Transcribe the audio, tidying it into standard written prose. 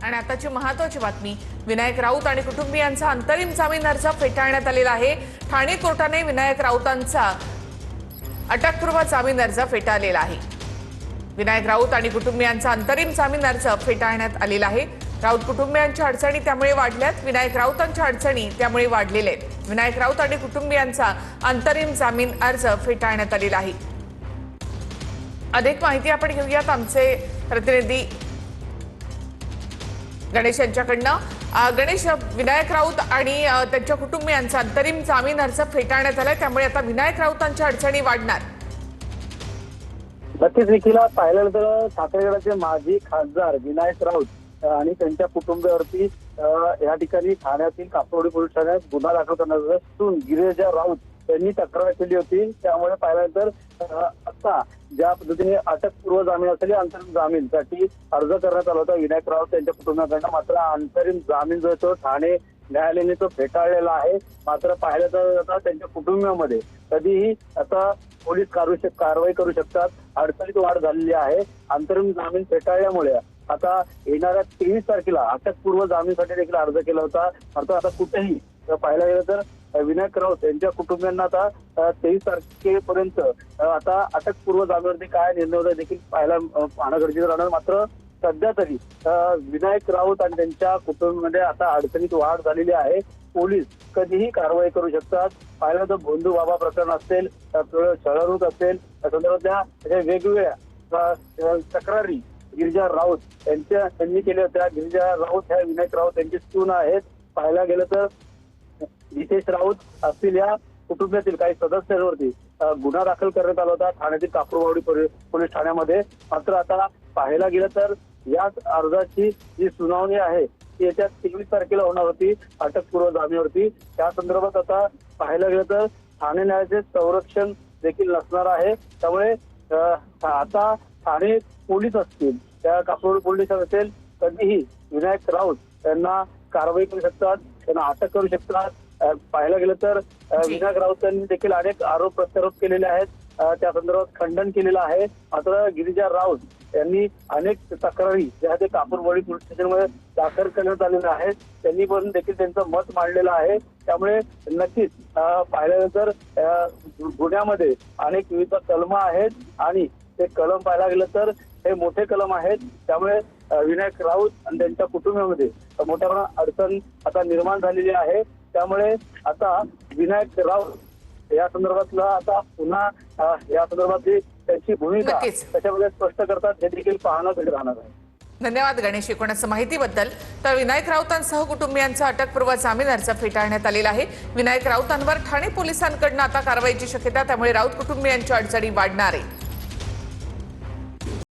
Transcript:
आणि आताची महत्त्वाची बातमी, विनायक राऊत आणि कुटुंबियांचा अंतरिम जामीन अर्ज फेटाळण्यात आलेला आहे। ठाणे कोर्टाने विनायक राऊतांचा अटकपूर्व जामीन अर्ज फेटाळलेला आहे। विनायक राऊत आणि कुटुंबियांचा अंतरिम जामीन अर्ज फेटाळण्यात आलेला आहे। राऊत कुटुंबियांच्या अडचणी त्यामुळे वाढल्यात, विनायक राऊतांच्या अडचणी त्यामुळे वाढलेल्या आहेत। विनायक राऊत आणि कुटुंबियांचा अंतरिम जामीन अर्ज फेटाळण्यात आलेला आहे। अधिक माहिती आपण घेऊयात आमचे प्रतिनिधी गणेश यांच्याकडनं। गणेश, विनायक राऊत आणि त्यांच्या कुटुंबियांचा अंतरिम जामीन अर्ज फेटाळण्यात आलाय, त्यामुळे आता विनायक राऊतांच्या अडचणी वाढणार। नक्कीच निखिला, पाहिल्यानंतर ठाकरेगडाचे माजी खासदार विनायक राऊत आणि त्यांच्या कुटुंबियावरती या ठिकाणी ठाण्यातील कापरोडी पोलीस ठाण्यात गुन्हा दाखल करण्यात असून गिरीजा राऊत यांनी तक्रार केली होती। त्यामुळे पाहिल्यानंतर आता ज्या पद्धतीने अटकपूर्व जामीन असलेल्या अंतरिम जामीनसाठी अर्ज करण्यात आला होता विनायक राऊत यांच्या कुटुंबियांकडून, मात्र अंतरिम जामीन जो तो ठाणे न्यायालयाने तो फेटाळलेला आहे। मात्र पाहिलं तर आता त्यांच्या कुटुंबियांमध्ये कधीही आता पोलीस कारवाई करू शकतात, अडचणीत वाढ झालेली आहे। अंतरिम जामीन फेटाळल्यामुळे आता येणाऱ्या 23 तारखेला अटकपूर्व जामीनसाठी देखील अर्ज केला होता। मात्र आता कुठेही पाहायला गेलं तर विनायक राऊत यांच्या कुटुंबियांना आता 23 तारखेपर्यंत आता अटकपूर्व जामीनवरती काय निर्णय होता देखील पाहणं गरजेचं राहणार। मात्र सध्या तरी विनायक राऊत आणि त्यांच्या कुटुंबामध्ये आता अडचणीत वाढ झालेली आहे। पोलीस कधीही कारवाई करू शकतात। पाहिलं तर भोंदू बाबा प्रकरण असेल, छळवणूक असेल, या संदर्भातल्या वेगवेगळ्या तक्रारी गिरीजा राऊत त्यांनी केल्या होत्या। गिरीजा राऊत ह्या विनायक राऊत यांची सून आहेत। पाहायला गेलं तर नितेश राऊत असतील या कुटुंबातील काही सदस्यांवरती गुन्हा दाखल करण्यात आला होता ठाण्यातील कापूरवाडी पोलीस ठाण्यामध्ये। मात्र आता पाहायला गेलं तर या अर्जाची जी सुनावणी आहे ती येत्या 23 तारखेला होणार होती अटकपूर्व जामीनवरती। त्या संदर्भात आता पाहायला गेलं तर ठाणे न्यायालयाचे संरक्षण देखील नसणार आहे। त्यामुळे आता ठाणे पोलीस असतील, त्या कापूरवाडी पोलीस असेल, कधीही विनायक राऊत यांना कारवाई करू शकतात, त्यांना अटक करू शकतात। पाहायला गेलं तर विनायक राऊतांनी देखील अनेक आरोप प्रत्यारोप केलेले आहेत, त्या संदर्भात खंडन केलेलं आहे। मात्र गिरीजा राऊत यांनी अनेक तक्रारी ज्या ते कापूरवाडी पोलीस स्टेशनमध्ये दाखल करण्यात आलेल्या आहेत, त्यांनी पण देखील त्यांचं मत मांडलेलं आहे। त्यामुळे नक्कीच पाहिल्यानंतर गुन्ह्यामध्ये अनेक विविध कलम आहेत आणि ते कलम पाहायला गेलं तर हे मोठे कलम आहेत। त्यामुळे विनायक राऊत आणि त्यांच्या कुटुंबामध्ये मोठ्या प्रमाणात अडचण आता निर्माण झालेली आहे। त्यामुळे आता विनायक राऊत या संदर्भातला आता पुन्हा या संदर्भातली त्यांची भूमिका त्याच्यामध्ये स्पष्ट करतात हे देखील पाहणं राहणार आहे। धन्यवाद गणेश, एकूणच माहितीबद्दल। तर विनायक राऊतांसह कुटुंबियांचा अटकपूर्व जामीन अर्ज फेटाळण्यात आलेला आहे। विनायक राऊतांवर ठाणे पोलिसांकडून आता कारवाईची शक्यता, त्यामुळे राऊत कुटुंबियांच्या अडचणी वाढणार आहे।